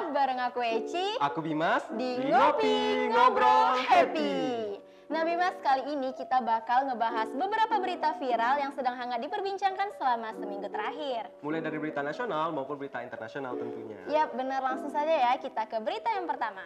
bareng aku Eci. Aku Bimas. Di Ngopi Ngobrol Happy. Nah Bimas, kali ini kita bakal ngebahas beberapa berita viral yang sedang hangat diperbincangkan selama seminggu terakhir. Mulai dari berita nasional maupun berita internasional tentunya. Yap, benar, langsung saja ya kita ke berita yang pertama.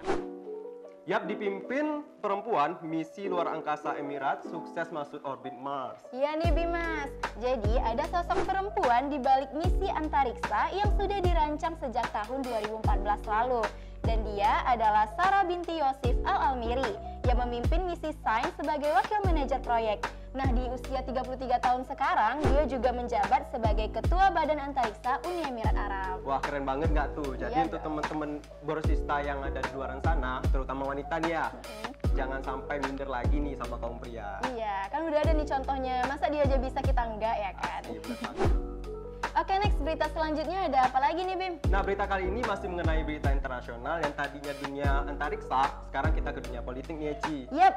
Yap, dipimpin perempuan, misi luar angkasa Emirat sukses masuk orbit Mars. Iya nih Bimas, jadi ada sosok perempuan di balik misi antariksa yang sudah dirancang sejak tahun 2014 lalu. Dan dia adalah Sarah binti Yosif Al-Almiri yang memimpin misi sains sebagai wakil manajer proyek. Nah, di usia 33 tahun sekarang, dia juga menjabat sebagai Ketua Badan Antariksa Uni Emirat Arab. Wah, keren banget nggak tuh? Jadi Iya, untuk teman-teman borsista yang ada di luar sana, terutama wanita nih ya, jangan sampai minder lagi nih sama kaum pria. Iya, kan udah ada nih contohnya. Masa dia aja bisa, kita enggak ya kan? Iya, bener banget. Oke, next berita selanjutnya ada apa lagi nih Bim? Nah, berita kali ini masih mengenai berita internasional yang tadinya dunia antariksa, sekarang kita ke dunia politik nih, Eci. Yap,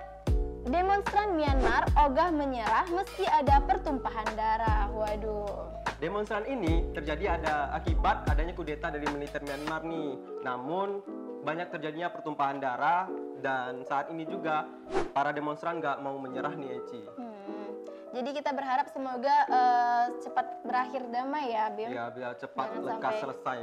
demonstran Myanmar ogah menyerah meski ada pertumpahan darah. Waduh. Demonstran ini terjadi akibat adanya kudeta dari militer Myanmar nih. Namun, banyak terjadinya pertumpahan darah dan saat ini juga para demonstran nggak mau menyerah nih, Eci. Jadi kita berharap semoga cepat berakhir damai ya, Bim. Iya, biar cepat Jangan lekas sampai- selesai.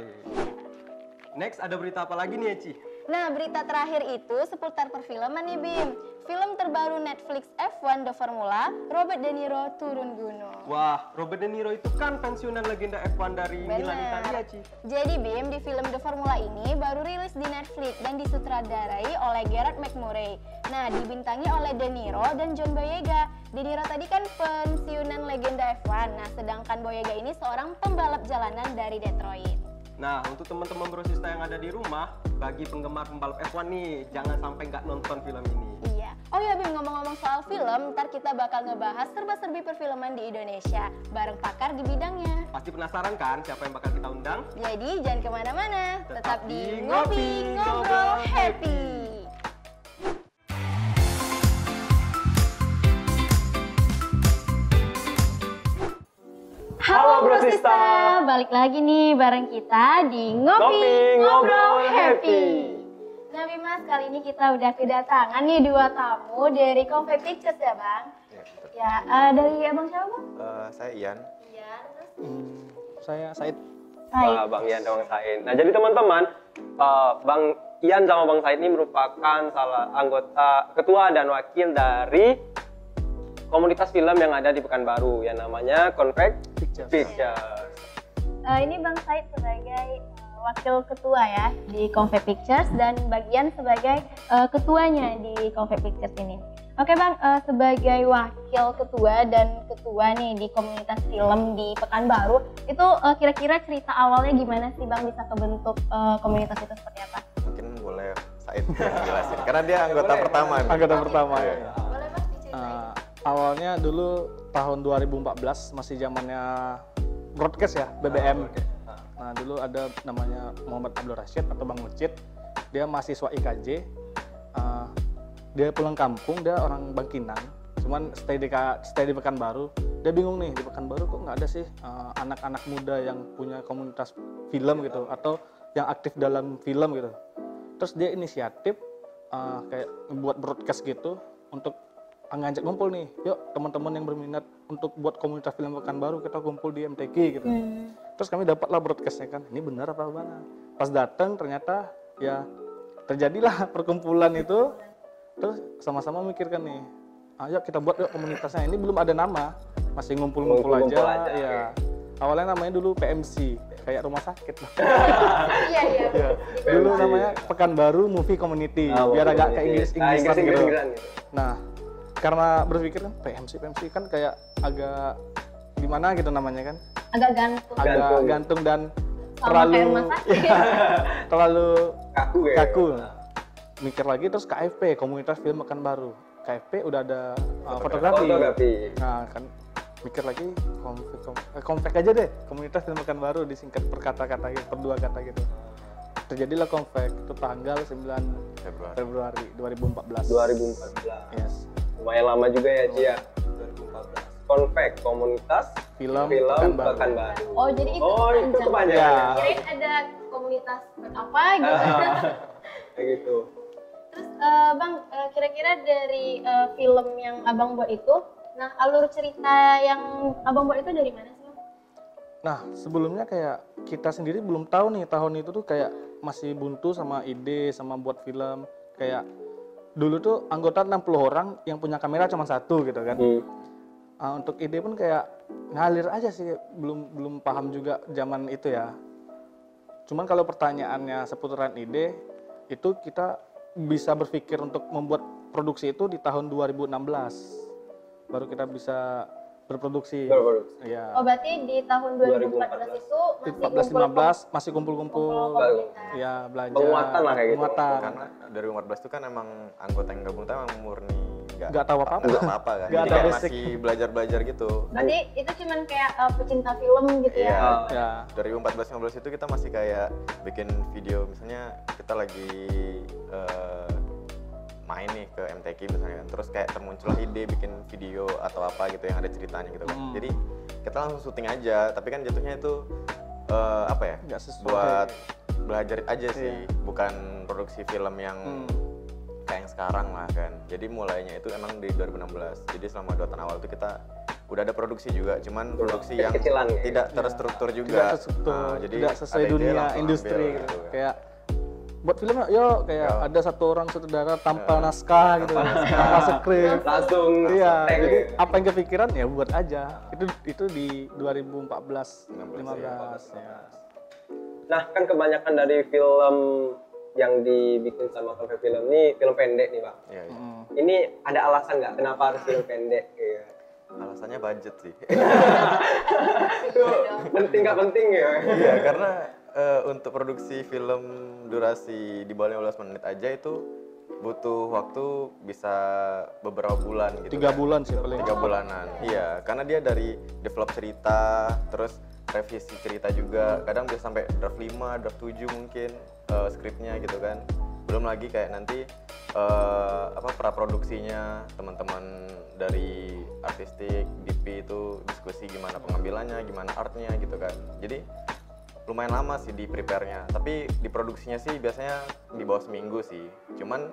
Next, ada berita apa lagi nih, Eci? Nah, berita terakhir itu seputar perfilman nih, Bim. Film terbaru Netflix F1 The Formula, Robert De Niro turun gunung. Wah, Robert De Niro itu kan pensiunan legenda F1 dari Milan Benar. Italia, Ci. Jadi Bim, di film The Formula ini baru rilis di Netflix dan disutradarai oleh Gerard McMurray. Nah, dibintangi oleh De Niro dan John Boyega. De Niro tadi kan pensiunan legenda F1, nah sedangkan Boyega ini seorang pembalap jalanan dari Detroit. Nah, untuk teman-teman brosista yang ada di rumah, bagi penggemar pembalap F1 nih, jangan sampai nggak nonton film ini. Iya. Oh ya Bim, ngomong-ngomong soal film, ntar kita bakal ngebahas serba-serbi perfilman di Indonesia bareng pakar di bidangnya. Pasti penasaran kan siapa yang bakal kita undang? Jadi jangan kemana-mana, tetap di Ngopi Ngopi Ngobrol Happy. Halo Brosista, balik lagi nih bareng kita di Ngopi Ngobrol Happy. Nah Bimas, kali ini kita udah kedatangan nih dua tamu dari Conve Pictures ya Bang? Ya, dari Abang siapa Bang? Saya Ian. Iya, terus? Saya Said. Wah, Bang Ian sama Bang Said. Nah, jadi teman-teman, Bang Ian sama Bang Said ini merupakan salah anggota ketua dan wakil dari komunitas film yang ada di Pekanbaru yang namanya Conve Pictures. Ini Bang Said sebagai wakil ketua ya di Conve Pictures dan bagian sebagai ketuanya di Conve Pictures ini. Oke Bang, sebagai wakil ketua dan ketua nih di komunitas film di Pekanbaru, itu kira-kira cerita awalnya gimana sih Bang bisa kebentuk komunitas itu seperti apa? Mungkin boleh Said yang jelasin, karena dia anggota pertama. Anggota pertama ya. Boleh Bang diceritain? Awalnya dulu tahun 2014 masih zamannya broadcast ya, BBM. Nah dulu ada namanya Muhammad Abdul Rashid atau Bang Mucit. Dia mahasiswa IKJ. Dia pulang kampung, dia orang Bangkinang. Cuman stay di Pekanbaru. Dia bingung nih, di Pekanbaru kok nggak ada sih anak-anak muda yang punya komunitas film gitu atau yang aktif dalam film gitu. Terus dia inisiatif kayak buat broadcast gitu untuk ngajak ngumpul nih, yuk teman-teman yang berminat untuk buat komunitas film Pekanbaru kita kumpul di MTQ gitu. Terus kami dapatlah broadcastnya kan, ini benar apa mana? Pas datang ternyata ya terjadilah perkumpulan itu. Terus sama-sama mikirkan nih, ayo kita buat yuk komunitasnya. Ini belum ada nama, masih ngumpul-ngumpul aja. Ya. Awalnya namanya dulu PMC, kayak rumah sakit. Iya. Ya. Dulu namanya Pekanbaru Movie Community, biar agak kayak Inggris-Inggrisan gitu. Nah, karena berpikir kan PMC kan kayak agak gimana gitu namanya kan, Agak gantung. agak gantung dan Sama kayak rumah sakit. terlalu Kaku ya. kaku. Mikir lagi terus KFP, Komunitas Film Pekanbaru. KFP udah ada fotografi. Nah kan mikir lagi Conve aja deh, Komunitas Film Pekanbaru, disingkat per kata-kata gitu, per dua kata gitu. Terjadilah Conve itu tanggal 9 Februari 2014. 2014. Yes. Lumayan lama juga ya, Ci ya. 2014. Conve, komunitas Film Pekanbaru. Oh, jadi itu Oh, itu kepanjangan. Ya. Kirain ada komunitas apa gitu. Kayak gitu. Terus Bang, kira-kira dari film yang Abang buat itu, nah alur cerita yang Abang buat itu dari mana sih, Bang? Nah, sebelumnya kayak kita sendiri belum tahu nih tahun itu tuh kayak masih buntu sama ide sama buat film. Kayak dulu tuh anggota 60 orang yang punya kamera cuma satu gitu kan. Untuk ide pun kayak ngalir aja sih, belum paham juga zaman itu ya. Cuman kalau pertanyaannya seputaran ide, itu kita bisa berpikir untuk membuat produksi itu di tahun 2016. Baru kita bisa berproduksi. Ya. Oh berarti di tahun 2014 itu masih 14-15 masih kumpul-kumpul, komunitas. ya belajar. Penguatan lah kayak gitu. Penguatan. Karena 2014 itu kan emang anggota yang gabung tuh emang murni Nggak tahu apa-apa. nggak apa-apa kan. Nggak Jadi ada kayak basic. masih belajar-belajar gitu. Berarti itu cuman kayak pecinta film gitu Iya. ya? Ya. 2014-15 itu kita masih kayak bikin video, misalnya kita lagi main nih ke MTQ misalnya kan, terus kayak termuncullah ide bikin video atau apa gitu yang ada ceritanya gitu kan. Jadi kita langsung syuting aja, tapi kan jatuhnya itu apa ya, Nggak sesuai. buat belajar aja sih, bukan produksi film yang kayak yang sekarang lah kan. Jadi mulainya itu emang di 2016, jadi selama 2 tahun awal itu kita udah ada produksi juga, cuman produksi yang Kecilan ya? tidak terstruktur Tidak juga. terstruktur, Nah, jadi tidak sesuai ada ide dunia langsung industri ambil gitu. kan. Kayak buat film yuk, kayak Yo. ada satu orang sutradara tanpa naskah gitu, tanpa skrip. Langsung Iya, tag jadi gitu. apa yang kepikiran ya buat aja. Itu di 2014, 15 ya. Nah, kan kebanyakan dari film yang dibikin sama Konvek Film ini film pendek nih, Bang. Iya, iya. Ini ada alasan nggak kenapa harus film pendek? Iya. Alasannya budget sih. Itu penting nggak penting ya? Iya, karena untuk produksi film durasi di bawah 15 menit aja itu butuh waktu bisa beberapa bulan gitu. 3 bulan sih paling. 3 bulanan. Iya, karena dia dari develop cerita, terus revisi cerita juga. Kadang bisa sampai draft 5, draft 7 mungkin skripnya gitu kan. Belum lagi kayak nanti praproduksinya, teman-teman dari artistik, DP itu diskusi gimana pengambilannya, gimana artnya gitu kan. Jadi lumayan lama sih di prepare-nya, tapi di produksinya sih biasanya di bawah seminggu sih. Cuman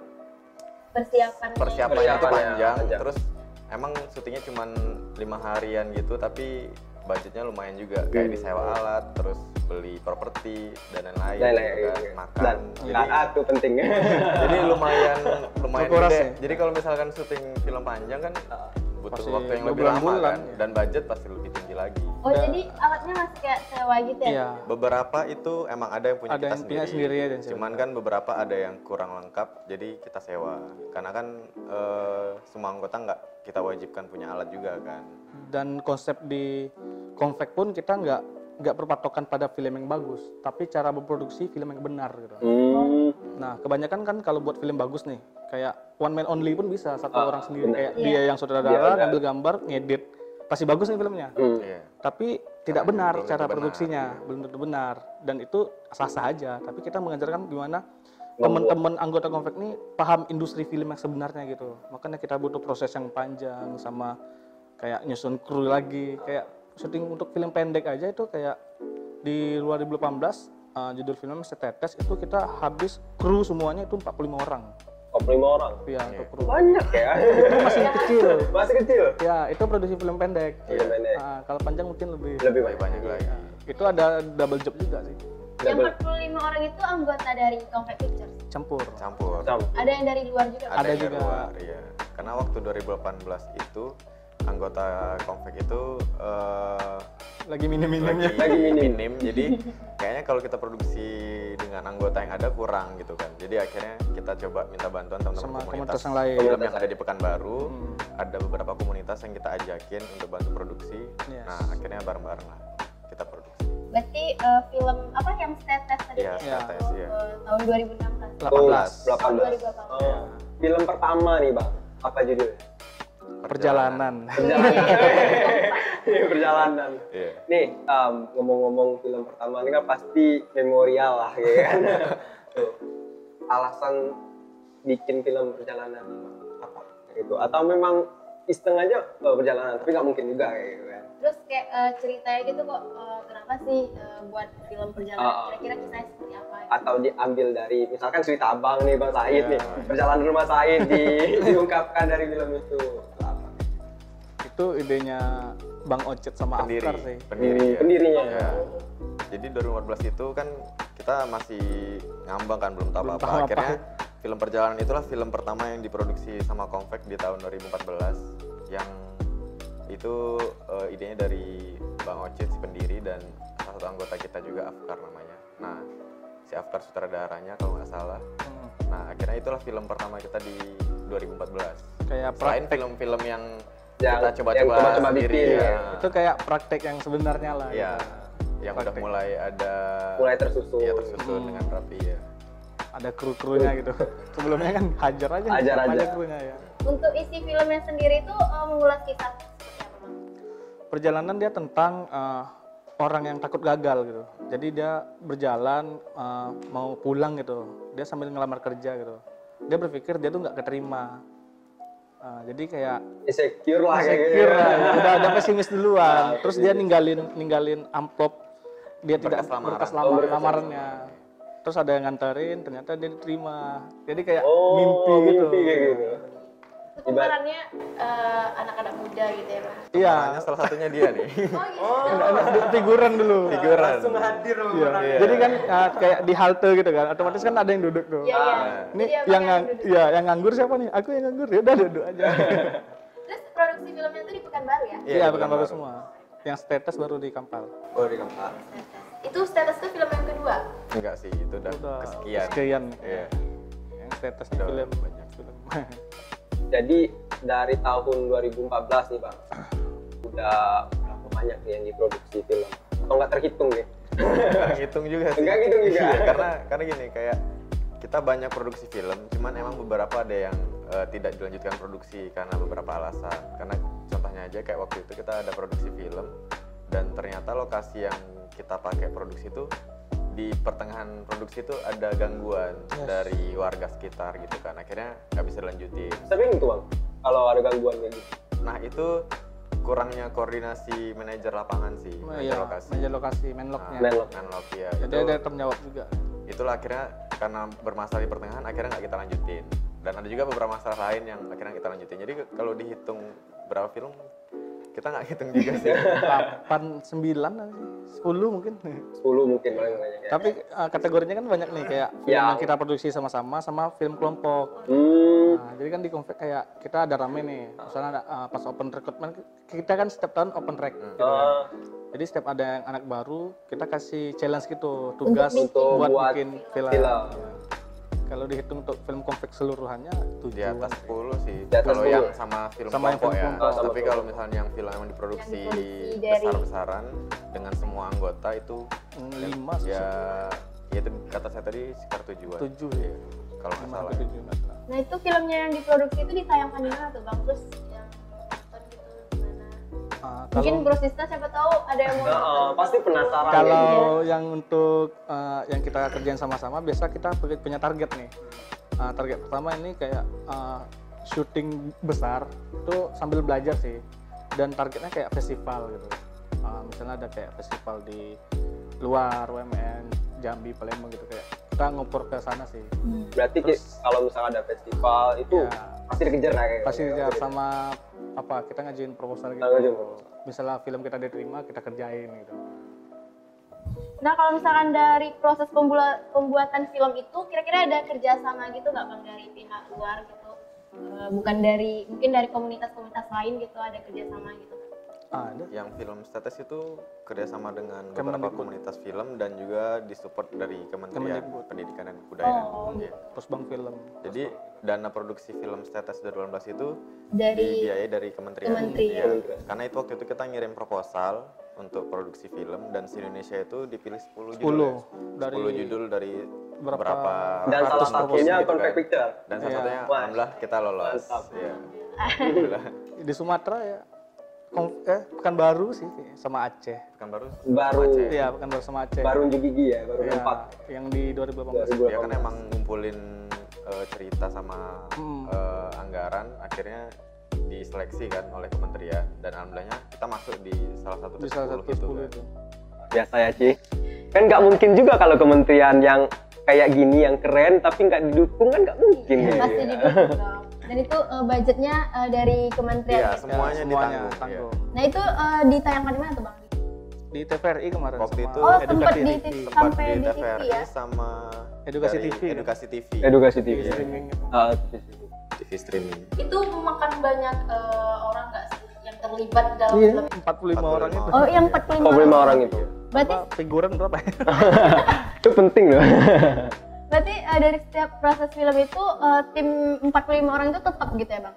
persiapannya itu panjang, terus emang syutingnya cuman 5 harian gitu, tapi budgetnya lumayan juga, kayak disewa alat, terus beli properti dan lain-lain gitu kan, makan. Dan itu penting. Jadi lumayan Kuras gede. ya? Jadi kalau misalkan syuting film panjang kan butuh Pasti waktu yang lebih lama berbulan-bulan, kan, ya. dan budget pasti lebih tinggi lagi. Oh jadi alatnya masih kayak sewa gitu ya? Iya. Beberapa itu emang ada yang punya Ada kita yang punya sendiri ya, dan sewa. Cuman kan beberapa ada yang kurang lengkap, jadi kita sewa. Karena kan semua anggota nggak kita wajibkan punya alat juga kan. Dan konsep di Konvek pun kita nggak berpatokan pada film yang bagus, tapi cara memproduksi film yang benar gitu. Nah, kebanyakan kan kalau buat film bagus nih, kayak one man only pun bisa, satu orang sendiri, benar. kayak Iya. dia yang sutradara, ngambil gambar, ngedit, pasti bagus nih filmnya. Iya. Tapi tidak benar belum cara tentu benar. produksinya, belum tentu benar, dan itu sah-sah aja. Tapi kita mengajarkan gimana teman-teman anggota Konvek ini paham industri film yang sebenarnya gitu. Makanya kita butuh proses yang panjang, sama kayak nyusun kru lagi, kayak syuting untuk film pendek aja itu kayak di 2018 judul filmnya Setetes itu kita habis kru semuanya itu 45 orang. 45 orang. Iya, untuk kru. Banyak ya. Itu masih kecil. Masih kecil. Ya, itu produksi film pendek. Film pendek. Kalau panjang mungkin lebih. Lebih Lebih banyak lagi. Itu ada double job juga sih. Yang 45 orang itu anggota dari Konvek Pictures? Campur. Campur. Ada yang dari luar juga? Ada yang juga. dari luar, iya. Karena waktu 2018 itu anggota Konvek itu Lagi minim-minimnya. lagi minim. Jadi kayaknya kalau kita produksi dengan anggota yang ada kurang gitu kan. Jadi akhirnya kita coba minta bantuan Sama teman-teman komunitas komunitas yang lain. film yang ada di Pekanbaru. Ada beberapa komunitas yang kita ajakin untuk bantu produksi. Yes. Nah akhirnya bareng-bareng lah kita produksi. Berarti film apa yang Setetes tadi? Iya, Iya. Setetes, iya. Tahun 2016? 18. 18. 2018. Oh. Film pertama nih, Bang. Apa judulnya? Perjalanan. Iya, perjalanan. Iya. Nih, ngomong-ngomong film pertama ini kan pasti memorial lah, ya kan? Tuh. Alasan bikin film perjalanan apa? Gitu. Atau memang iseng aja perjalanan, tapi nggak mungkin juga kayak gitu kan. Terus kayak ceritanya gitu kok, kenapa sih buat film perjalanan? Kira-kira kisahnya seperti apa? Atau diambil dari misalkan cerita abang nih, Bang Said Iya. nih, perjalanan rumah Said diungkapkan dari film itu. Itu idenya Bang Ocet sama Pendiri, Afkar sih. pendiri ya. Pendirinya. Ya. Jadi 2014 itu kan kita masih ngambang kan, belum tahu Belum apa-apa. tahu apa. Akhirnya film perjalanan itulah film pertama yang diproduksi sama Comfect di tahun 2014, yang itu idenya dari Bang Ocit si pendiri dan salah satu anggota kita juga, Afkar namanya. Nah, si Afkar sutradaranya kalau nggak salah. Nah, akhirnya itulah film pertama kita di 2014. Kayak Selain praktek, film-film yang Yang- kita yang coba-coba coba-coba sendiri bikin, ya. itu kayak praktek yang sebenarnya lah. Ya, gitu. yang udah Praktek. mulai ada Mulai tersusun. Iya, tersusun dengan rapi ya. Ada kru-krunya gitu. Sebelumnya kan hajar aja, Hajar siapa aja. krunya ya. Untuk isi filmnya sendiri itu mengulas kisah seperti apa, Bang? Perjalanan dia tentang orang yang takut gagal gitu. Jadi dia berjalan mau pulang gitu. Dia sambil ngelamar kerja gitu. Dia berpikir dia tuh nggak keterima. Jadi kayak Insecure lah kayak gitu. insecure lah, udah ada pesimis duluan. Terus dia ninggalin amplop, dia tidak Berkas lamaran. berkas lamarannya. Terus ada yang nganterin, ternyata dia diterima. Jadi kayak Oh, mimpi gitu. mimpi kayak gitu. Itu pemerannya anak-anak muda gitu ya, Bang? Iya, Makanya salah satunya dia nih. Oh gitu. figuran dulu. Figuran. hadir loh. Iya. Jadi kan kayak di halte gitu kan, otomatis kan ada yang duduk tuh. Iya, iya. Ini Jadi abang yang duduk. iya, yang nganggur siapa nih? Aku yang nganggur. Ya udah duduk aja. Terus produksi filmnya itu di Pekanbaru ya? Iya, bukan baru semua. Yang status baru di Kampal. Oh, di Kampar. Itu status itu film yang kedua. Enggak sih, itu udah kesekian. Sekian. Iya. Yang statusnya Udah film. banyak film. Jadi dari tahun 2014 nih Bang, udah berapa banyak nih yang diproduksi film? Atau nggak terhitung nih? Nggak ngitung juga sih. Nggak ngitung juga. Iya, karena gini, kayak kita banyak produksi film, cuman emang beberapa ada yang tidak dilanjutkan produksi karena beberapa alasan. Karena contohnya aja kayak waktu itu kita ada produksi film dan ternyata lokasi yang kita pakai produksi itu di pertengahan produksi itu ada gangguan dari warga sekitar gitu kan. Akhirnya nggak bisa dilanjutin. Sering tuh Bang, kalau ada gangguan kayak gitu. Nah itu kurangnya koordinasi manajer lapangan sih, manajer Iya, lokasi. meja lokasi, menloknya. Menlok. Menlok ya. Jadi itu- ada tanggung jawab juga. itulah akhirnya karena bermasalah di pertengahan akhirnya nggak kita lanjutin, dan ada juga beberapa masalah lain yang akhirnya kita lanjutin. Jadi kalau dihitung berapa film kita nggak hitung juga sih. 8, 9, 10 mungkin. 10 mungkin paling banyak ya. Tapi kategorinya kan banyak nih, kayak film Ya. yang kita produksi sama-sama sama film kelompok. Nah, jadi kan di Convect kayak kita ada rame nih, misalnya ada, pas open recruitment kita kan setiap tahun open rec. Gitu kan. Ah, Jadi setiap ada yang anak baru kita kasih challenge gitu, tugas Untuk buat buat bikin film. film. Kalau dihitung untuk film Convect seluruhannya 7. Di atas 10 sih. Di atas Kalau 10. yang sama film Sama yang kelompok film ya. kelompok. Sama Tapi kelompok. kalau misalnya yang film yang diproduksi Yang diproduksi dari- besar-besaran dengan semua anggota itu 5 ya itu kata saya tadi sekitar 7-an. 7 ya. Kalau nggak salah. 7 masalah. Nah itu filmnya yang diproduksi itu ditayangkan di mana tuh Bang? Terus yang nonton gitu gimana? Mungkin Kalau Bro Sista siapa tahu ada yang mau nonton. pasti penasaran. kalau yang untuk yang kita kerjain sama-sama, biasa kita punya target nih. Target pertama ini kayak syuting besar itu sambil belajar sih, dan targetnya kayak festival gitu. Misalnya ada kayak festival di luar UMN, Jambi, Palembang gitu, kayak kita ngumpul ke sana sih. Berarti kalau misalnya ada festival itu Ya. pasti dikejar lah kayak. Pasti gitu. dikejar sama apa, kita ngajuin proposal gitu. Ngajuin proposal. Misalnya film kita diterima, kita kerjain gitu. Nah kalau misalkan dari proses pembuatan film itu kira-kira ada kerjasama gitu nggak Bang dari pihak luar gitu? Bukan dari, mungkin dari komunitas-komunitas lain gitu, ada kerjasama gitu? Ada. Yang film status itu kerjasama dengan beberapa Kemendikbud. komunitas film dan juga disupport dari Kementerian Kemendikbud. Pendidikan dan Kebudayaan. Oh. Iya. Terus Bang Film. Jadi dana produksi film status 2018 itu Dari dibiayai dari kementerian. Kementerian. Iya. Karena itu waktu itu kita ngirim proposal untuk produksi film dan se Indonesia itu dipilih 10 judul. 10 dari 10 judul dari berapa berapa Dan salah ratus proposal satunya gitu Convect kan. Picture. Dan salah Iya. satunya Wah. alhamdulillah kita lolos. Mantap. Iya. Alhamdulillah. di Sumatera ya. Pekanbaru sih sama Aceh. Pekanbaru. Baru. Aceh. Iya, Pekanbaru sama Aceh. Baru unjuk gigi ya, baru Iya, empat. yang di 2018. Dia kan emang ngumpulin cerita sama Hmm. anggaran, akhirnya diseleksi kan oleh kementerian dan alhamdulillahnya kita masuk di salah satu Di top salah 10 satu gitu 10 kan. itu. Biasa ya Ci. Kan nggak mungkin juga kalau kementerian yang kayak gini yang keren tapi nggak didukung kan nggak mungkin. Pasti didukung dong. Dan itu budgetnya dari kementerian Iya, gitu. semuanya ditanggung. tanggung. Nah itu ditayangkan di mana tuh Bang? Di TVRI kemarin Waktu sama itu Oh sempat Edukasi di TV. Sempat sampai di di TV TVRI ya? sama Edukasi dari TV. Edukasi TV. Edukasi TV. Iya, Streaming gitu. TV streaming. Itu memakan banyak orang nggak sih yang terlibat dalam Iya, film? 45 orang itu. Oh yang 45 45 orang itu. Berarti Apa, figuran berapa ya? Itu penting loh. berarti dari setiap proses film itu tim 45 orang itu tetap gitu ya Bang?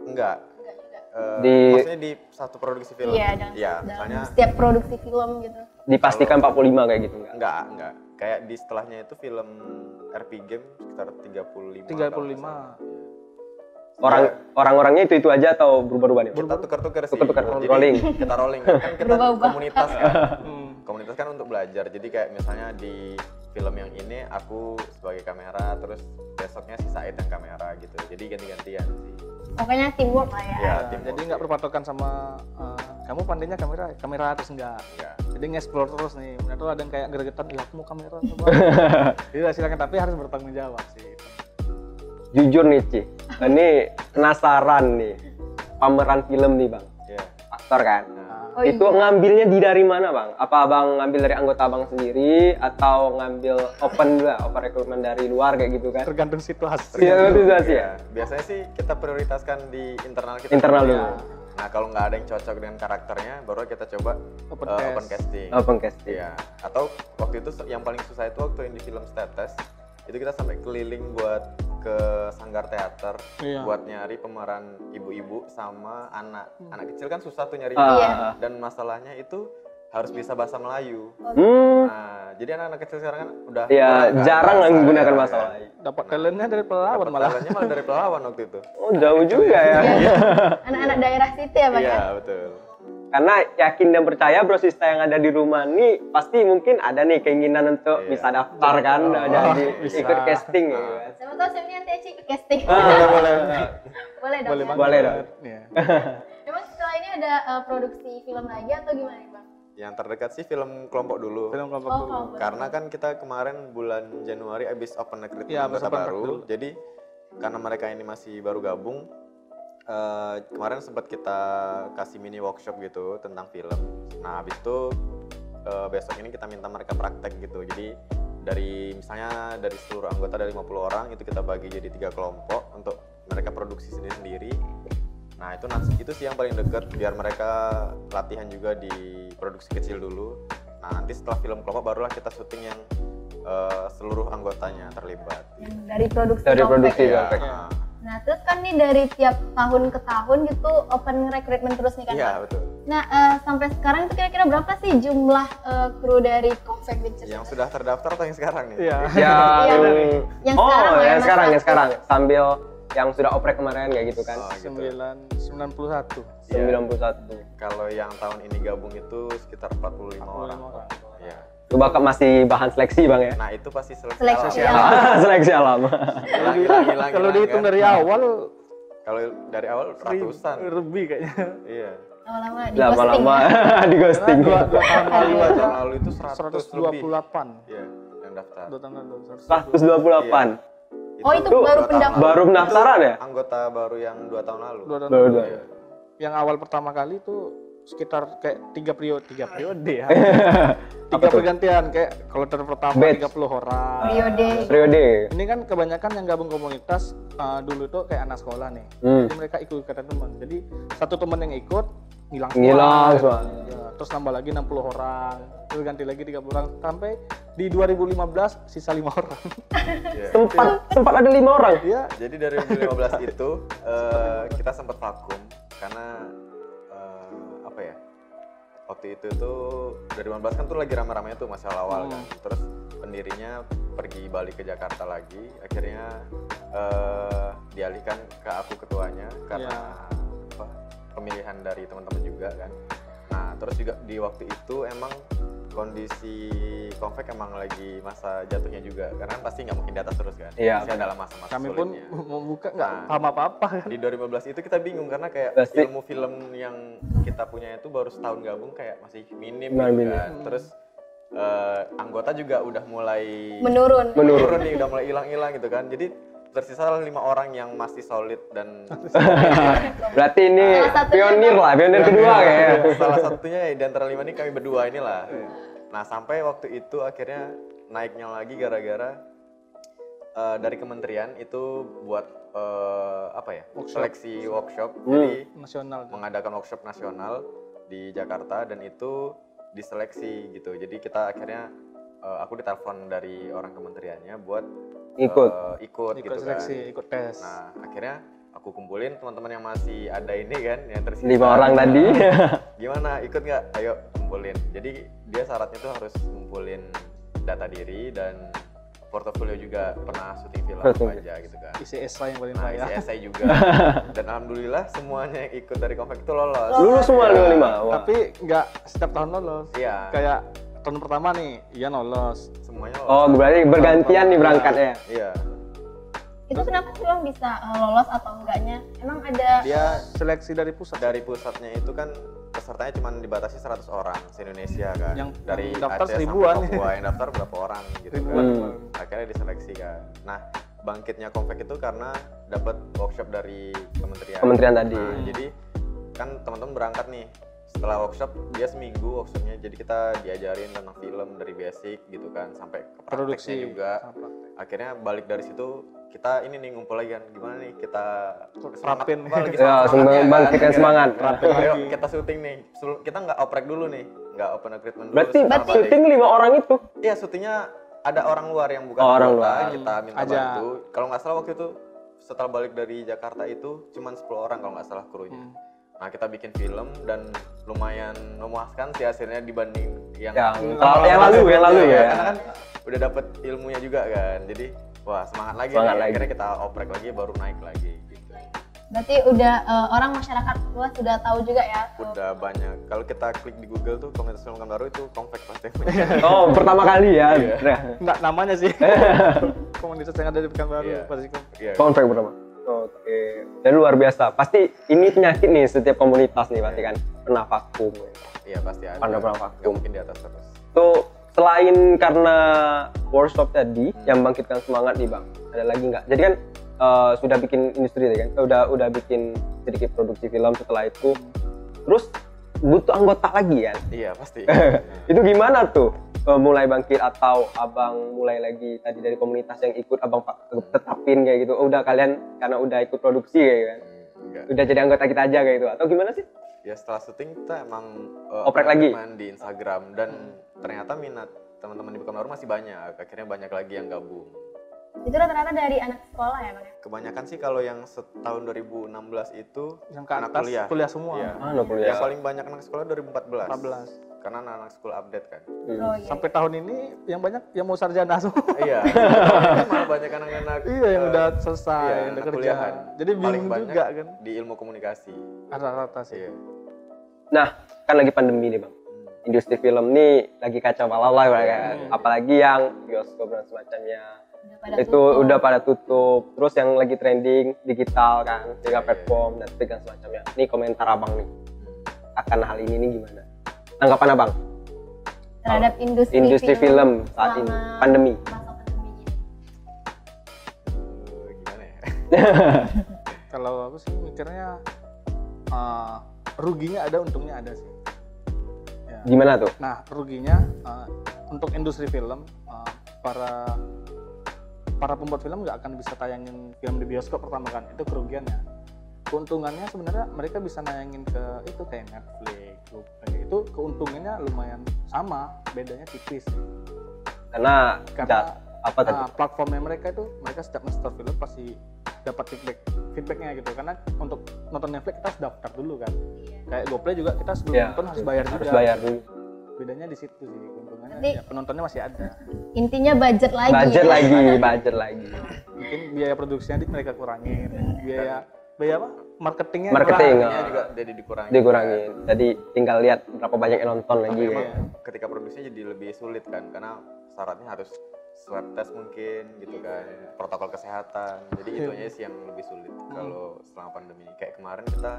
Enggak. Enggak juga. Maksudnya di satu produksi film. Iya, dalam misalnya setiap produksi film gitu. Dipastikan 45 kayak gitu enggak? enggak. Kayak di setelahnya itu film RP Game sekitar 35. 35. Orang-orangnya itu aja atau berubah-ubah nih? Kita tukar-tukar sih. Tukar-tukar, Jadi, rolling. Kita rolling. Kan kita Berubah-ubah. komunitas kan. Hmm. Komunitas kan untuk belajar. Jadi kayak misalnya di film yang ini aku sebagai kamera, terus besoknya si Said yang kamera gitu. Jadi ganti-gantian sih. Pokoknya teamwork lah ya. Ya, Nah, teamwork jadi nggak ya. berpatokan sama kamu pandainya kamera terus enggak. Enggak. Jadi nge-explore terus nih. Benar tuh ada yang kayak gregetan, ya aku mau kamera coba. Jadi silakan tapi harus bertanggung jawab sih. Jujur nih Ci, ini penasaran nih pameran film nih Bang, Iya. aktor kan? Oh, Itu iya. ngambilnya di dari mana Bang? Apa Abang ngambil dari anggota Abang sendiri atau ngambil open juga, open recruitment dari luar kayak gitu kan? Tergantung situasi. Iya, itu situasi ya. Biasanya sih kita prioritaskan di internal kita. Internal dulu. dulu. Nah, kalau nggak ada yang cocok dengan karakternya, baru kita coba Open open cast. casting. Open casting. Iya. Atau waktu itu yang paling susah itu waktu yang di film Status, itu kita sampai keliling buat ke sanggar teater Iya. buat nyari pemeran ibu-ibu sama anak. Anak kecil kan susah tuh nyari. Iya. Dan masalahnya itu harus bisa bahasa Melayu. Hmm, Nah, jadi anak-anak kecil sekarang kan udah ya kurang kan jarang bahasa, menggunakan ya, bahasa ya. lain. Dapat talentnya dari pelawan Dapat malah. talentnya malah dari pelawan waktu itu. Oh jauh juga ya. Anak-anak daerah situ ya Bang Iya, ya? betul. Karena yakin dan percaya brosista yang ada di rumah nih pasti mungkin ada nih keinginan untuk Iya. bisa daftar kan, jadi bisa. ikut casting ya. Kan? Siapa tahu saya nanti Eci ikut casting. Boleh. Boleh dong. Boleh ya? banget. Boleh dong. Iya. Emang setelah ini ada produksi film lagi atau gimana nih Bang? Yang terdekat sih film kelompok dulu. Film kelompok Oh, dulu. kelompok. Karena kan kita kemarin bulan Januari habis open recruitment Iya, habis anggota open baru. dulu. Jadi karena mereka ini masih baru gabung, kemarin sempat kita kasih mini workshop gitu tentang film. Nah, habis itu besok ini kita minta mereka praktek gitu. Jadi dari misalnya dari seluruh anggota dari 50 orang itu kita bagi jadi 3 kelompok untuk mereka produksi sendiri-sendiri. Nah, itu sih yang paling deket biar mereka latihan juga di produksi kecil dulu. Nah, nanti setelah film kelompok barulah kita syuting yang seluruh anggotanya terlibat. Yang dari produksi Dari Compact produksi ya? Compact. Nah, Nah terus kan nih dari tiap tahun ke tahun gitu open recruitment terus nih kan iya Bang? betul. Nah sampai sekarang itu kira-kira berapa sih jumlah kru dari Compact Ventures? Yang sudah terdaftar atau yang sekarang nih? Iya. Yang oh, sekarang lah ya, yang Mas sekarang, Mas. yang sekarang sambil yang sudah oprek kemarin kayak gitu kan. Oh, gitu. 91. Iya. 91. Kalau yang tahun ini gabung itu sekitar 45 orang. 45 orang. Iya. Itu bakal masih bahan seleksi Bang ya. Nah, itu pasti seleksi Seleksi alam. alam. Seleksi alam. Hilang, Kalau dihitung kan? dari awal Kalau dari awal ratusan. lebih kayaknya. Iya. Lama-lama di Lama-lama ghosting. di ghosting. Dua tahun lalu Dua aja tahun lalu itu 100 lebih. 128. Iya, yang daftar. 2 tahun lalu. 128. Oh, itu dua baru tahun pendaftar. lalu. Baru pendaftaran ya? Anggota baru yang 2 tahun lalu. 2 tahun Baru lalu. dua. Iya. Yang awal pertama kali tuh sekitar kayak 3 periode ya. Apa 3 tuh? pergantian kayak kalau tahun pertama Batch. 30 orang. Periode. Periode. Ini kan kebanyakan yang gabung komunitas dulu tuh kayak anak sekolah nih. Hmm. Jadi mereka ikut kata teman. Jadi satu teman yang ikut ngilang semua. Ngilang semua. Ya, terus nambah lagi 60 orang. Terus ganti lagi 30 orang sampai di 2015 sisa 5 orang. Iya. Sempat ada 5 orang. Iya. Jadi dari 2015 itu kita sempat vakum karena apa ya? Waktu itu tuh dari 2015 kan tuh lagi rame-ramenya tuh masa awal kan. Terus pendirinya pergi balik ke Jakarta lagi. Akhirnya dialihkan ke aku ketuanya karena apa, pemilihan dari teman-teman juga kan. Nah, terus juga di waktu itu emang kondisi Konvek emang lagi masa jatuhnya juga, karena kan pasti nggak mungkin di atas terus kan. Iya, Pasti adalah masa-masa Kami pun sulitnya. mau buka nggak Nah. paham apa-apa kan. Di 2015 itu kita bingung karena kayak Pasti. ilmu film yang kita punya itu baru setahun gabung kayak masih minim Nah, gitu minim. kan. Terus anggota juga udah mulai Menurun. menurun nih, udah mulai hilang-hilang gitu kan. Jadi tersisa 5 orang yang masih solid dan Berarti ini Salah satunya pionir kedua kayaknya. salah satunya di antara 5 ini kami berdua inilah. Nah, sampai waktu itu akhirnya naiknya lagi gara-gara dari kementerian itu buat apa ya? Seleksi workshop. Jadi Nasional. mengadakan workshop nasional di Jakarta dan itu diseleksi gitu. Jadi kita akhirnya aku ditelepon dari orang kementeriannya buat Ikut. ikut Ikut gitu seleksi, kan. ikut tes. Nah, akhirnya aku kumpulin teman-teman yang masih ada ini kan, yang tersisa. 5 orang tadi. Gimana, ikut nggak? Ayo kumpulin. Jadi dia syaratnya tuh harus kumpulin data diri dan portofolio juga, pernah syuting film apa aja gitu kan. Isi esai yang paling Nah, banyak. isi esai juga. Dan alhamdulillah semuanya yang ikut dari Konvek itu lolos. Lulus semua 5. Wah. Tapi nggak setiap tahun lolos. Iya. Kayak tahun pertama nih, Ian lolos. Semuanya Oh, lolos. berarti bergantian nih berangkatnya. Iya. Itu kenapa sih Bang bisa lolos atau enggaknya? Emang ada Dia Seleksi dari pusat. dari pusatnya itu kan pesertanya cuma dibatasi 100 orang se-Indonesia kan. Yang dari daftar Aceh ribuan. sampai Papua, yang daftar berapa orang gitu Ribuan. kan. Akhirnya diseleksi kan. Nah, bangkitnya Konvek itu karena dapat workshop dari kementerian. Kementerian tadi. Nah, jadi kan teman-teman berangkat nih. Setelah workshop dia seminggu workshopnya, jadi kita diajarin tentang film dari basic gitu kan sampai ke prakteknya Produksi juga. sama praktek. Akhirnya balik dari situ kita ini nih ngumpul lagi kan, gimana nih kita Rapin. apa, lagi Ya, semangat-semangatnya kan. bangkitkan semangat. Rapin, ayo kita syuting nih. Kita nggak oprek dulu nih, nggak open recruitment dulu. Berarti setelah balik. syuting 5 orang itu. Iya, syutingnya ada orang luar yang bukan Oh, orang anggota, luar. kita minta Aja. bantu. Kalau nggak salah waktu itu setelah balik dari Jakarta itu cuman 10 orang kalau nggak salah krunya. Nah, kita bikin film dan lumayan memuaskan sih hasilnya dibanding yang Yang lalu ya. Karena kan udah dapet ilmunya juga kan. Jadi wah, semangat lagi Semangat nih. lagi. Akhirnya kita oprek lagi baru naik lagi gitu. berarti udah orang masyarakat luas sudah tahu juga ya. Udah banyak. Kalau kita klik di Google tuh komunitas film baru itu Konvek pasti. Oh, pertama kali ya. Iya. Nah, Nggak namanya sih. Komunitas yang ada di Pekanbaru Iya. pasti Iya. Konvek pertama. Oke. Dan luar biasa. Pasti ini penyakit nih setiap komunitas nih pasti kan pernah vakum. Iya, pasti ada. Pernah Nggak vakum. mungkin di atas terus. Tuh selain karena workshop tadi yang bangkitkan semangat nih Bang, ada lagi nggak? Jadi kan sudah bikin industri tadi kan, udah bikin sedikit produksi film setelah itu, terus butuh anggota lagi kan? Iya, pasti. Itu gimana tuh mulai bangkit atau abang mulai lagi tadi dari komunitas yang ikut abang tetapin kayak gitu? Oh, udah kalian karena udah ikut produksi kayak kan? Enggak. Udah jadi anggota kita aja kayak gitu atau gimana sih? Ya setelah syuting kita emang Oprek lagi? main di Instagram dan ternyata minat teman-teman di Pekanbaru masih banyak. Akhirnya banyak lagi yang gabung. Itu rata-rata dari anak sekolah ya Bang ya? Kebanyakan sih kalau yang tahun 2016 itu yang ke anak atas kuliah. kuliah semua. Iya. Anak kuliah. Yang paling banyak anak sekolah 2014. 14. Karena anak school update kan. Oh iya. Sampai tahun ini yang banyak yang mau sarjana semua. Iya. Malah banyak anak-anak Iya, yang udah selesai, iya, udah anak kerja. kuliahan. Jadi Paling bingung banyak juga kan. di ilmu komunikasi. Rata-rata sih. Iya. Nah, kan lagi pandemi nih Bang. Industri film nih lagi kacau balau lah kan. Apalagi yang bioskop dan semacamnya. Udah pada tutup. Terus yang lagi trending digital kan, juga platform Netflix dan semacamnya. Nih komentar Abang nih. Akan hal ini nih gimana? Tanggapan Abang terhadap industri film saat ini selama pandemi. masa pandemi ini. Gimana ya? Kalau aku sih mikirnya ruginya ada, untungnya ada sih. Ya. Gimana tuh? Nah, ruginya untuk industri film, para pembuat film nggak akan bisa tayangin film di bioskop pertama kan, itu kerugiannya. Keuntungannya sebenarnya mereka bisa nayangin ke itu kayak Netflix, kayak itu keuntungannya lumayan sama, bedanya tipis. Karena apa tadi? Platformnya mereka itu, mereka setiap nge-store film pasti dapat feedbacknya gitu, karena untuk nonton Netflix kita harus daftar dulu kan. Kayak GoPlay juga kita sebelum nonton harus bayar juga. Harus bayar dulu. Bedanya di situ sih, keuntungannya Nanti- ya, penontonnya masih ada. Intinya budget lagi. Budget ya. budget lagi. Mungkin biaya produksinya mereka kurangin, biaya apa? Marketingnya Marketing, kurang. Ini juga jadi dikurangi. Dikurangin. Jadi tinggal lihat berapa banyak yang nonton lagi. Emang Ya. ketika produksi jadi lebih sulit kan, karena syaratnya harus swab test mungkin gitu kan, protokol kesehatan. Jadi itu aja sih yang lebih sulit kalau selama pandemi. Kayak kemarin kita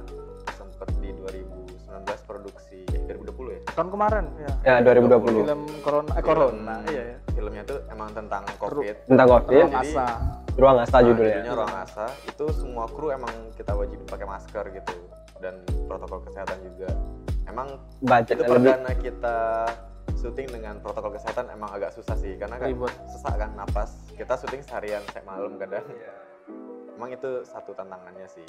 sempat di 2019 produksi 2020 ya. Tahun kemarin ya. Ya 2020. Film corona. Iya ya. Filmnya tuh emang tentang COVID. Tentang COVID. Ruang Asa. Ruang Asa judulnya. Judulnya Ruang Asa. Itu semua kru emang kita wajib pakai masker gitu, dan protokol kesehatan juga. Emang Budget itu lebih. perdana kita syuting dengan protokol kesehatan emang agak susah sih, karena kan Ribet. sesak kan napas. Kita syuting seharian sampai malam kadang. Emang itu satu tantangannya sih.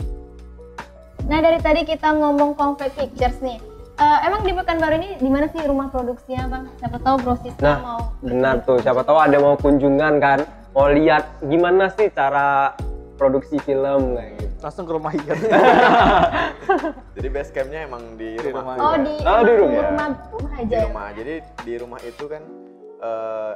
Nah dari tadi kita ngomong Convex Pictures nih. Emang di Pekanbaru ini di mana sih rumah produksinya Bang? Siapa tahu Bro Siska Nah, mau. benar tuh. Siapa tahu ada mau kunjungan kan, mau lihat gimana sih cara produksi film kayak gitu. Langsung ke rumah Ian. Jadi base campnya emang di Di rumah. rumah. Oh di di rumah. rumah aja. Di ya? rumah. Jadi di rumah itu kan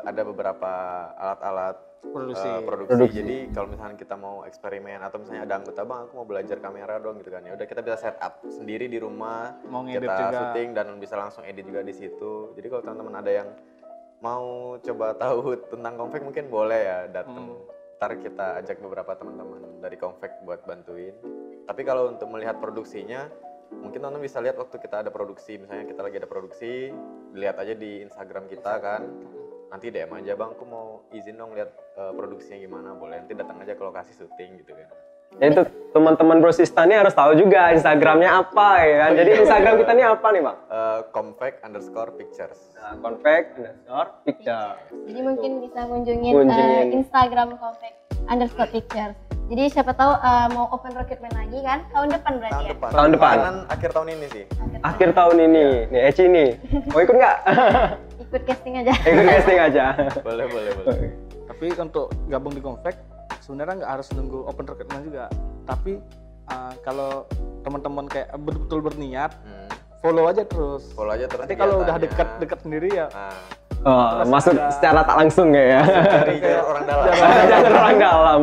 ada beberapa alat-alat Produksi. produksi. Jadi kalau misalnya kita mau eksperimen atau misalnya ada anggota, Bang aku mau belajar kamera dong gitu kan, ya udah kita bisa set up sendiri di rumah, Mau ngedit kita juga. syuting dan bisa langsung edit juga di situ. Jadi kalau teman-teman ada yang mau coba tahu tentang Convex mungkin boleh ya datang. Ntar kita ajak beberapa teman-teman dari Convex buat bantuin. Tapi kalau untuk melihat produksinya, mungkin teman-teman bisa lihat waktu kita ada produksi, misalnya kita lagi ada produksi, lihat aja di Instagram kita kan. Nanti DM aja, Bang, aku mau izin dong lihat produksinya gimana, boleh nanti datang aja ke lokasi syuting gitu kan. Ya itu teman-teman Bro Sista nih harus tahu juga Instagramnya apa ya kan. Jadi Instagram kita nih apa nih Bang? Convex_pictures. Nah, Convex_picture. Jadi mungkin bisa kunjungin Kunjungin. Instagram Convex_pictures. Jadi siapa tahu mau open recruitment lagi kan tahun depan berarti Tahun ya. depan. Tahun depan. Kemungkinan akhir tahun ini sih. Akhir tahun ini, nih Eci nih, mau ikut nggak? Ikut casting aja. Ikut casting aja. Boleh. Tapi untuk gabung di Convex sebenarnya nggak harus nunggu open recruitment juga. Tapi kalau teman-teman kayak betul-betul berniat, follow aja terus. Follow aja terus. Nanti kalau udah kegiatannya. dekat sendiri ya Oh, masuk secara tak langsung ya. Cari jalur orang dalam. Jalur orang dalam.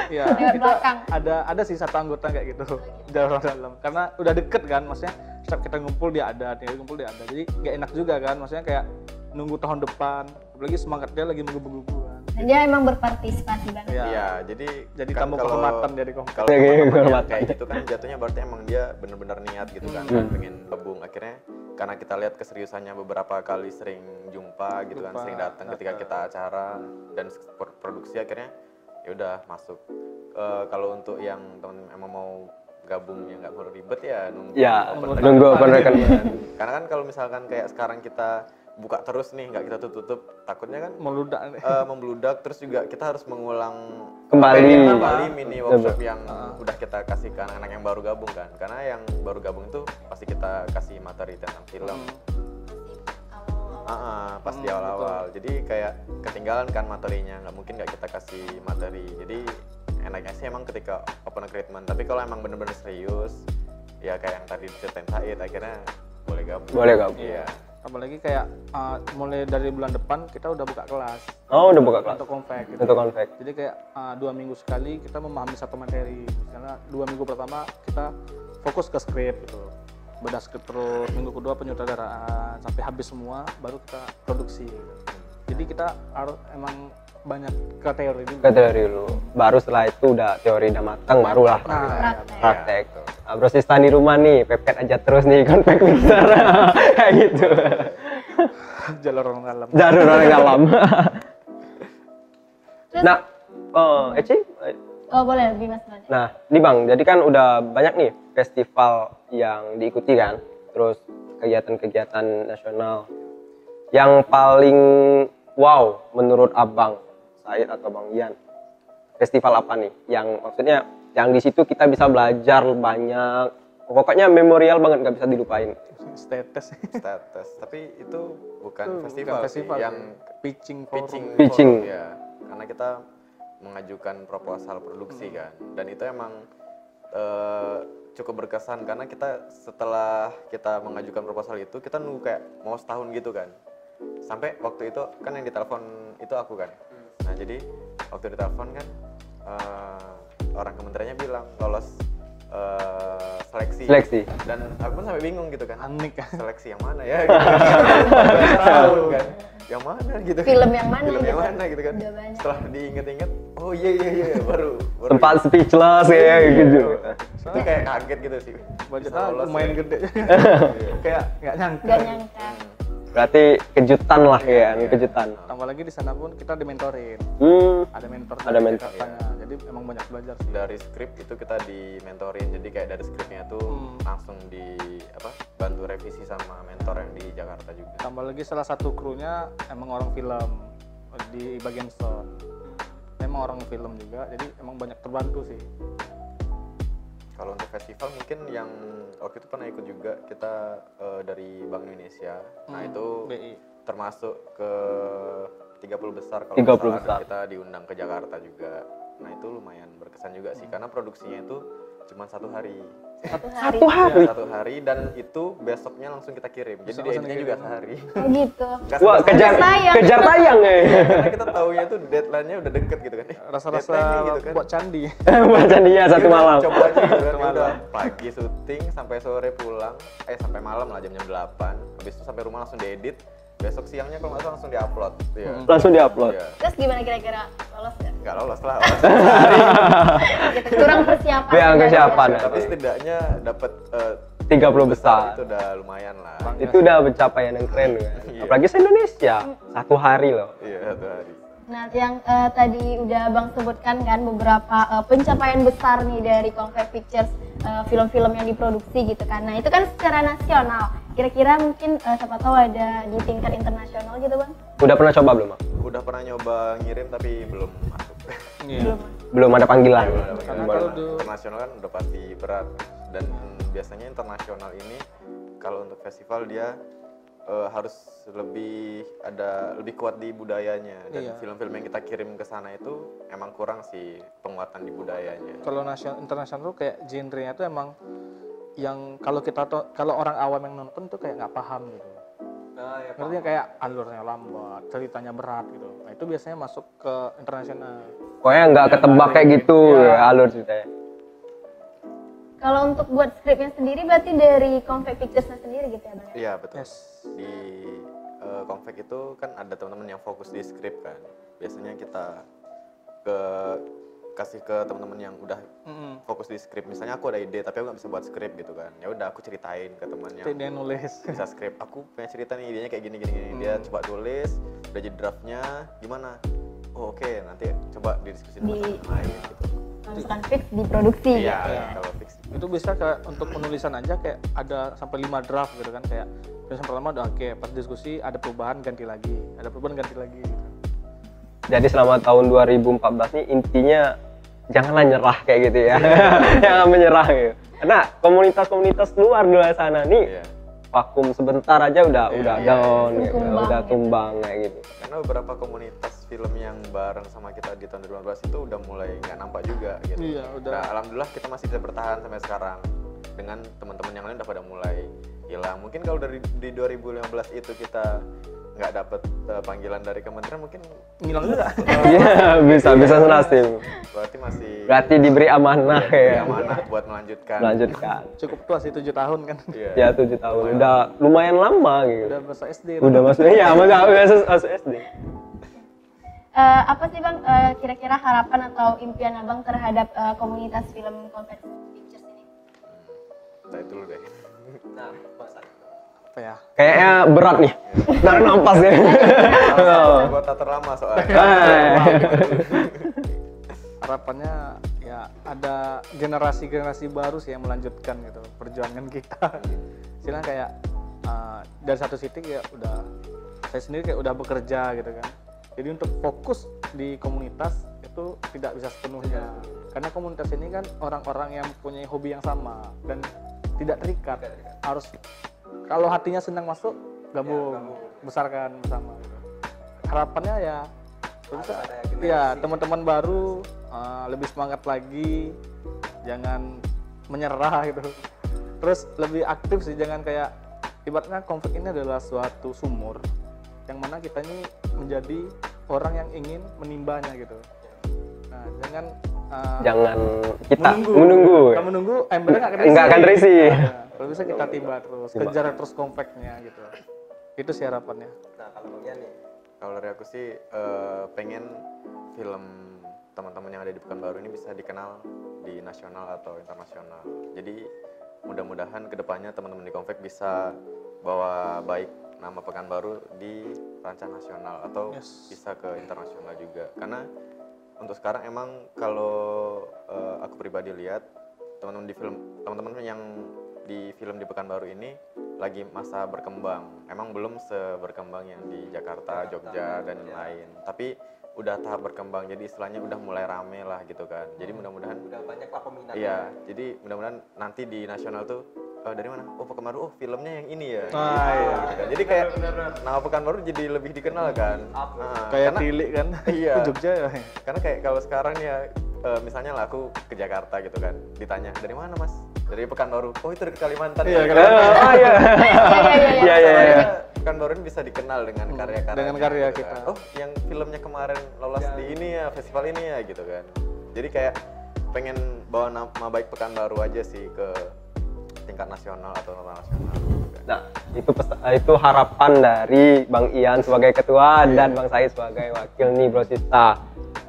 ya Lewat kita belakang. ada sih satu anggota kayak gitu jalur orang dalam. Karena udah deket kan, maksudnya setiap kita ngumpul dia ada, Jadi nggak enak juga kan, maksudnya kayak nunggu tahun depan. Apalagi semangatnya lagi menggebu-gebu kan. Dan dia emang berpartisipasi banget. Ya. Iya, jadi tamu kalau- kehormatan dari Convex. Kalau Oke, teman-teman kehormatan. kayak gitu kan jatuhnya berarti emang dia bener-bener niat gitu kan, pengen gabung. Akhirnya karena kita lihat keseriusannya beberapa kali sering jumpa gitu kan, sering datang ketika kita acara dan produksi, akhirnya ya udah masuk. Kalau untuk yang teman emang mau gabungnya nggak perlu ribet ya nunggu Ya, open nunggu open recruitment. recruitment. Karena kan kalau misalkan kayak sekarang kita buka terus nih, nggak kita tutup, takutnya kan Meludak nih. membludak, terus juga kita harus mengulang Kembali. mini workshop yang udah kita kasih ke anak-anak yang baru gabung kan, karena yang baru gabung itu pasti kita kasih materi tentang film pas di awal-awal, jadi kayak ketinggalan kan materinya, nggak mungkin nggak kita kasih materi. Jadi enaknya sih emang ketika open recruitment, tapi kalau emang bener-bener serius ya kayak yang tadi diceritain Said, akhirnya boleh gabung. Boleh gabung. Iya. Apalagi kayak mulai dari bulan depan kita udah buka kelas Oh, udah buka kelas untuk Convex gitu. untuk Convex. Jadi kayak 2 minggu sekali kita memahami satu materi. Misalnya 2 minggu pertama kita fokus ke skrip gitu, bedah skrip terus. Minggu kedua penyutradaraan sampai habis semua, baru kita produksi. Gitu. Jadi kita harus emang banyak ke teori dulu. Ke teori dulu. Baru setelah itu udah teori udah matang, barulah praktek. Nah, Bro Sista di rumah nih, pepet aja terus nih Convex Picture. Kayak gitu. Jalur orang dalam. Jalur orang dalam. Nah, Eci, Oh boleh lebih Mas Bang. nah, ini Bang, jadi kan udah banyak nih festival yang diikuti kan, terus kegiatan-kegiatan nasional. Yang paling wow menurut Abang Said atau Bang Ian, festival apa nih? Yang maksudnya yang di situ kita bisa belajar banyak, pokoknya memorial banget, nggak bisa dilupain. Status. Tapi itu bukan Itu festival, bukan sih, festival yang pitching forum. Pitching. forum, ya, karena kita mengajukan proposal produksi kan, dan itu emang cukup berkesan karena kita setelah kita mengajukan proposal itu kita nunggu kayak mau setahun gitu kan, sampai waktu itu kan yang ditelepon itu aku kan. Nah jadi waktu ditelepon kan orang kementeriannya bilang lolos Seleksi. Dan aku pun sampai bingung gitu kan, Panik kan. seleksi yang mana ya gitu. Nggak tahu kan yang mana gitu kan. Film yang mana Film yang gitu. mana gitu kan. Udah banyak. Setelah diinget-inget, oh iya baru Sempat speechless ya gitu. itu kayak kaget gitu sih. Budgetnya Bisa lolos lumayan ya. gede. Kayak nggak nyangka. Gak nyangka. Berarti kejutan lah ya, kejutan. Tambah lagi di sana pun kita dimentorin. Ada mentor Ada dari mentor. Jakartanya. Jadi emang banyak belajar sih. Dari skrip itu kita di-mentorin, jadi kayak dari skripnya tuh langsung bantu revisi sama mentor yang di Jakarta juga. Tambah lagi salah satu krunya emang orang film di bagian sound. Emang orang film juga, jadi emang banyak terbantu sih. Kalau untuk festival mungkin yang waktu itu pernah ikut juga kita dari Bank Indonesia. Nah itu BI. termasuk ke 30 besar kalau 30 nggak salah, dan besar. kita diundang ke Jakarta juga. Nah itu lumayan berkesan juga sih karena produksinya itu cuma 1 hari. Satu hari. Ya, 1 hari dan itu besoknya langsung kita kirim. Jadi Langsung editnya juga sehari. Oh gitu. Nggak Wah, sempat- kejar tayang ya. Karena kita taunya tuh deadline-nya udah deket gitu kan. Rasa-rasa deadline nih gitu kan. buat candi. Baca dia satu Yaudah, malam. Coba aja gitu kan. Malam. Udah pagi syuting sampai sore pulang. Sampai malam lah jam 8. Habis itu sampai rumah langsung diedit. Besok siangnya kalau nggak salah langsung diupload. Iya. Langsung diupload. Iya. Terus gimana kira-kira lolos gak? Nggak lolos lah. Gitu. Kurang persiapan. Ya, persiapan. Tapi setidaknya dapat 30 besar. Itu udah lumayan lah. Itu udah pencapaian yang keren kan. Iya. Apalagi se-Indonesia. 1 hari loh. Iya, 1 hari. Nah, yang tadi udah Bang sebutkan kan beberapa pencapaian besar nih dari Convey Pictures, film-film yang diproduksi gitu kan. Nah, itu kan secara nasional. Kira-kira mungkin siapa tahu ada di tingkat internasional gitu, Bang? Udah pernah coba belum, Bang? Udah pernah nyoba ngirim tapi belum masuk. Iya. Belum ada panggilan. Karena kalau Internasional kan udah pasti berat dan biasanya internasional ini kalau untuk festival dia harus lebih kuat di budayanya dan Iya. film-film yang kita kirim ke sana itu emang kurang sih penguatan di budayanya. kalau internasional tuh kayak genrenya tuh emang yang kalau orang awam yang nonton tuh kayak nggak paham gitu. Ngertinya kayak alurnya lambat, ceritanya berat gitu. Nah itu biasanya masuk ke internasional. Pokoknya nggak ketebak kayak gitu ya, alur ceritanya. Kalau untuk buat skripnya sendiri berarti dari Convey Pictures-nya sendiri gitu ya, Bang? Iya betul. Yes. Di Convey itu kan ada teman-teman yang fokus di skrip kan. Biasanya kita kasih ke teman-teman yang udah fokus di skrip. Misalnya aku ada ide tapi aku nggak bisa buat skrip gitu kan. Ya udah aku ceritain ke teman yang Dia nulis. bisa skrip. Aku punya cerita nih, idenya kayak gini. Dia coba tulis, udah jadi draftnya gimana? Oh oke, nanti coba didiskusiin sama Di- teman lain gitu. Kalau misalkan fix diproduksi Iya, gitu. kalau fix. Itu bisa kayak untuk penulisan aja kayak ada sampai 5 draft gitu kan, kayak tulisan pertama udah oke, pas diskusi ada perubahan ganti lagi gitu. Jadi selama tahun 2014 nih intinya janganlah nyerah kayak gitu ya. Jangan menyerah gitu. Karena komunitas-komunitas luar sana nih Iya. vakum sebentar aja udah down gitu, Tumbang udah gitu. tumbang kayak gitu. Karena beberapa komunitas film yang bareng sama kita di tahun 2015 itu udah mulai nggak nampak juga gitu. Iya, udah. Nah, alhamdulillah kita masih bisa bertahan sampai sekarang dengan teman-teman yang lain udah pada mulai hilang. Mungkin kalau di 2015 itu kita nggak dapet panggilan dari kementerian mungkin Ngilang juga. Iya, bisa senasib. Berarti diberi amanah diberi ya. amanah buat melanjutkan. Melanjutkan. Cukup tua sih 7 tahun kan. Iya. Ya 7 tahun udah lumayan lama gitu. Udah masuk SD. Udah masuk ya, masuk SD. Apa sih Bang kira-kira harapan atau impian Abang terhadap komunitas film Convey Pictures ini? Nah, itu dulu deh. Apa ya? Kayaknya berat nih. Tarik nafas ya. Anggota terlama soalnya. Harapannya ya ada generasi baru sih yang melanjutkan gitu perjuangan kita. Istilahnya kayak dari satu titik ya udah saya sendiri kayak udah bekerja gitu kan. Jadi untuk fokus di komunitas itu tidak bisa sepenuhnya. Karena komunitas ini kan orang-orang yang punya hobi yang sama dan tidak terikat. Harus kalau hatinya senang masuk gabung, besarkan bersama gitu. Harapannya ya ya teman-teman baru lebih semangat lagi, jangan menyerah gitu. Terus lebih aktif sih, jangan kayak ibaratnya konflik ini adalah suatu sumur yang mana kita ini menjadi orang yang ingin menimbanya gitu. Nah, jangan Jangan kita menunggu. Kita menunggu, embernya nggak terisi. Nggak akan terisi. Kalau bisa kita tiba terus, kejar terus compactnya gitu. Itu sih harapannya. Nah, kalau bagian nih. Kalau dari aku sih pengen film teman-teman yang ada di Pekanbaru ini bisa dikenal di nasional atau internasional. Jadi mudah-mudahan kedepannya teman-teman di Konvek bisa bawa baik nama Pekanbaru di rancah nasional atau bisa ke internasional juga. Karena untuk sekarang emang kalau aku pribadi lihat teman-teman yang di film di Pekanbaru ini lagi masa berkembang. Emang belum seberkembang yang di Jakarta, Jogja dan lain. Tapi udah tahap berkembang, jadi istilahnya udah mulai rame lah gitu kan. Jadi mudah-mudahan Udah banyak lah peminatnya. iya, jadi mudah-mudahan nanti di nasional tuh dari mana? Oh, Pekanbaru, oh filmnya yang ini ya. Iya. Gitu kan. Jadi kayak nama Pekanbaru jadi lebih dikenal kan. Kayak Tilik kan. Iya. Jogja ya. Karena kayak kalau sekarang ya misalnya lah aku ke Jakarta gitu kan, ditanya dari mana Mas? Dari Pekanbaru. Oh, itu dari Kalimantan. Iya, ya? Oh iya. Iya iya. Pekanbaru ini bisa dikenal dengan karya-karya. dengan karya gitu kita. kan. Oh, yang filmnya kemarin lolos di ini ya, festival ini ya gitu kan. Jadi kayak pengen bawa nama baik Pekanbaru aja sih ke tingkat nasional atau internasional. Nah, itu harapan dari Bang Ian sebagai ketua dan Bang Said sebagai wakil nih Brosista.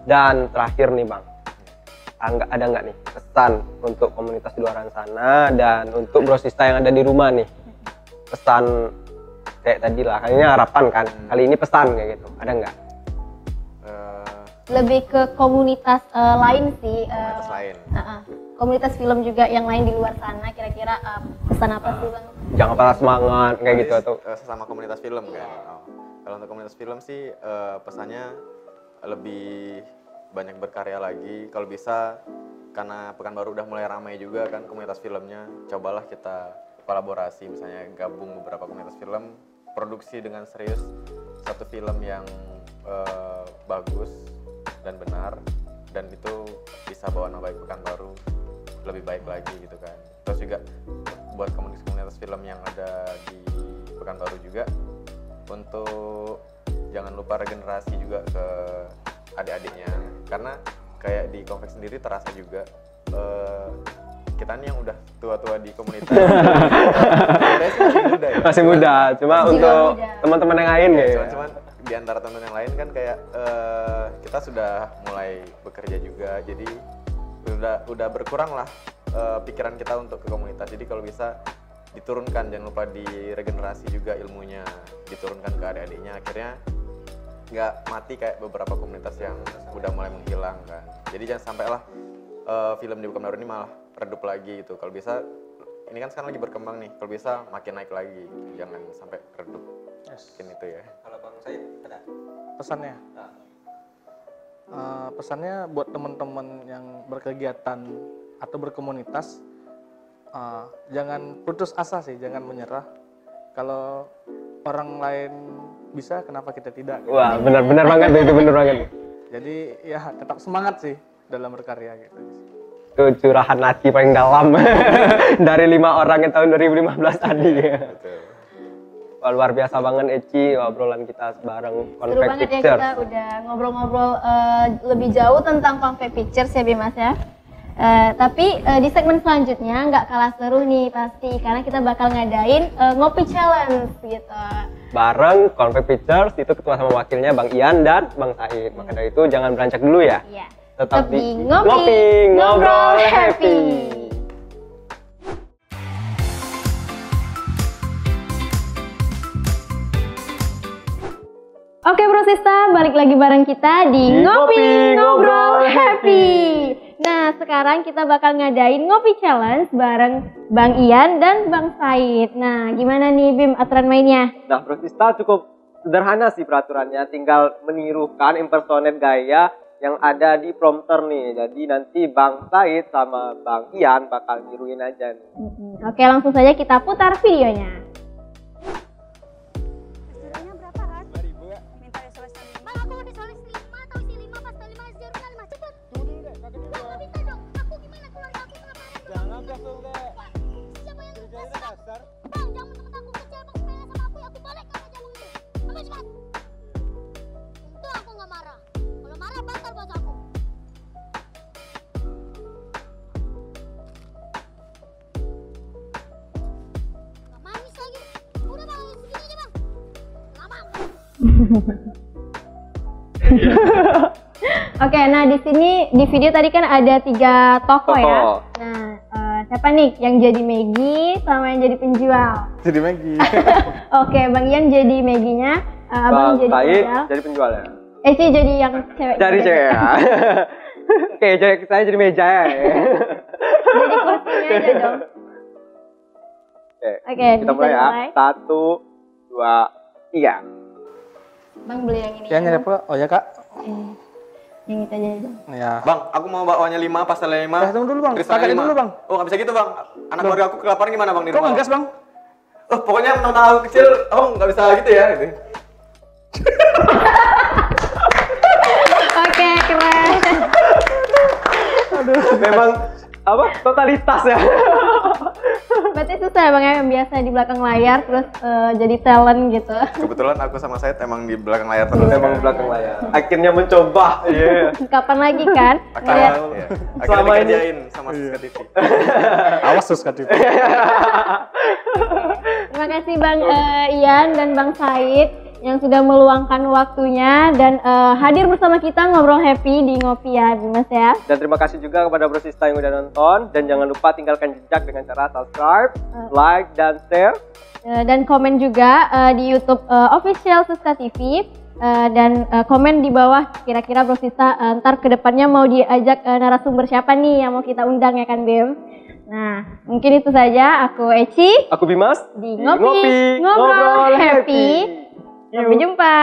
Dan terakhir nih Bang, ada nggak nih pesan untuk komunitas di luar sana dan untuk Brosista yang ada di rumah nih? Pesan kayak tadi lah, kayaknya harapan kan. Kali ini pesan kayak gitu, ada nggak? Lebih ke komunitas lain sih. Komunitas lain. Komunitas film juga yang lain di luar sana, kira-kira pesan apa sih Bang? Jangan patah semangat kayak gitu atau Sesama komunitas film kan. Kalau untuk komunitas film sih pesannya lebih banyak berkarya lagi. Kalau bisa, karena Pekanbaru udah mulai ramai juga kan komunitas filmnya, cobalah kita kolaborasi, misalnya gabung beberapa komunitas film, produksi dengan serius satu film yang bagus dan benar, dan itu bisa bawa nama baik Pekanbaru lebih baik lagi gitu kan. Terus juga buat komunitas film yang ada di Pekanbaru juga, untuk jangan lupa regenerasi juga ke adik-adiknya, karena kayak di Konvek sendiri terasa juga kita nih yang udah tua-tua di komunitas. Saya sih masih muda ya. masih muda, cuma Masih untuk muda. teman-teman yang lain ya. Cuman di antara teman yang lain kan kayak kita sudah mulai bekerja juga, jadi udah berkurang lah pikiran kita untuk ke komunitas. Jadi kalau bisa diturunkan, jangan lupa diregenerasi juga ilmunya, diturunkan ke adik-adiknya, akhirnya nggak mati kayak beberapa komunitas yang udah mulai menghilang kan. Jadi jangan sampailah film di Pekanbaru ini malah redup lagi gitu. Kalau bisa, ini kan sekarang lagi berkembang nih, kalau bisa makin naik lagi, jangan sampai redup. Mungkin itu ya. Kalau Bang Said ada Pesannya? Pesannya buat teman-teman yang berkegiatan atau berkomunitas, jangan putus asa sih, jangan menyerah. Kalau orang lain bisa, kenapa kita tidak? Wah, benar-benar banget itu, benar banget. Jadi ya tetap semangat sih dalam berkarya gitu. Itu curahan hati paling dalam dari 5 orang yang tahun 2015 tadi. Betul. Wah, luar biasa banget Eci, obrolan kita bareng Seru Konvek banget ya, Pictures. kita udah ngobrol-ngobrol lebih jauh tentang Konvek Pictures ya Bimas ya. Tapi di segmen selanjutnya nggak kalah seru nih pasti, karena kita bakal ngadain ngopi challenge gitu. Bareng Konvek Pictures, itu ketua sama wakilnya Bang Ian dan Bang Said. Maka dari itu jangan beranjak dulu ya. Iya. Tetap di Ngopi, Ngobrol Happy. Oke Brosista, balik lagi bareng kita di Ngopi Ngobrol Happy. Nah, sekarang kita bakal ngadain ngopi challenge bareng Bang Ian dan Bang Said. Nah, gimana nih Bim aturan mainnya? Nah, Brosista cukup sederhana sih peraturannya, tinggal menirukan impersonate gaya yang ada di prompter nih. Jadi nanti Bang Said sama Bang Ian bakal niruin aja nih. Oke, langsung saja kita putar videonya. Disuruhnya berapa, Ran? 5.000 ya. Minta SOS 5. Bang, aku mau disoles 5, tahu isi 5 pas 5 jarumnya 5 cepet. Turun deh, kaki Bang, dua. nggak bisa dong. Aku gimana keluarga aku kelaparan. Jangan gasol deh. Bang, siapa yang Kerjanya kasar? kasar. Bang, jangan temen aku kecil, Bang, sepele sama aku balik kamu jamu ini. Ambil cepat. Untung aku nggak marah. Kalau marah batal bos aku. Oke, nah di sini di video tadi kan ada 3 tokoh ya. Nah, siapa nih yang jadi Maggie sama yang jadi penjual? Jadi Maggie. Oke, Bang Ian jadi Maggie-nya, Abang jadi Said penjual. jadi penjual ya. Eci jadi yang cewek. Jadi cewek ya. Oke, jadi saya jadi meja ya. Jadi kursinya aja dong. Oke, Kita mulai ya. 1, 2, 3. Bang beli yang ini. Ya nyari apa? Oh ya kak. Yang itu aja dong. Ya. Bang, aku mau bakwannya 5, pastelnya 5. Tunggu dulu bang. Kristalnya Kakak 5. dulu bang. Oh nggak bisa gitu bang. Anak keluarga aku kelaparan gimana bang di Kok rumah? ngegas bang? Oh pokoknya tentang aku kecil, oh nggak bisa gitu ya. Gitu. Oke, keren. Memang apa? Totalitas ya. Berarti susah ya Bang ya, yang biasa di belakang layar terus jadi talent gitu. Kebetulan aku sama Said emang di belakang layar terus. Memang belakang layar. Akhirnya mencoba. Iya. Kapan lagi kan? Akhirnya, Ngeliat iya. Akhirnya Selama ini- dikerjain sama Siska TV. Awas sus kak. Terima kasih Bang Ian dan Bang Said yang sudah meluangkan waktunya dan hadir bersama kita ngobrol happy di Ngopi ya Dimas ya. Dan terima kasih juga kepada Bro Sista yang udah nonton. Dan jangan lupa tinggalkan jejak dengan cara subscribe, like, dan share. Dan komen juga di YouTube official Siska TV. Dan komen di bawah kira-kira Bro Sista ntar kedepannya mau diajak narasumber siapa nih yang mau kita undang ya kan Bim. Nah mungkin itu saja, aku Eci Aku Bimas. di Ngopi, Ngobrol Happy. Sampai jumpa.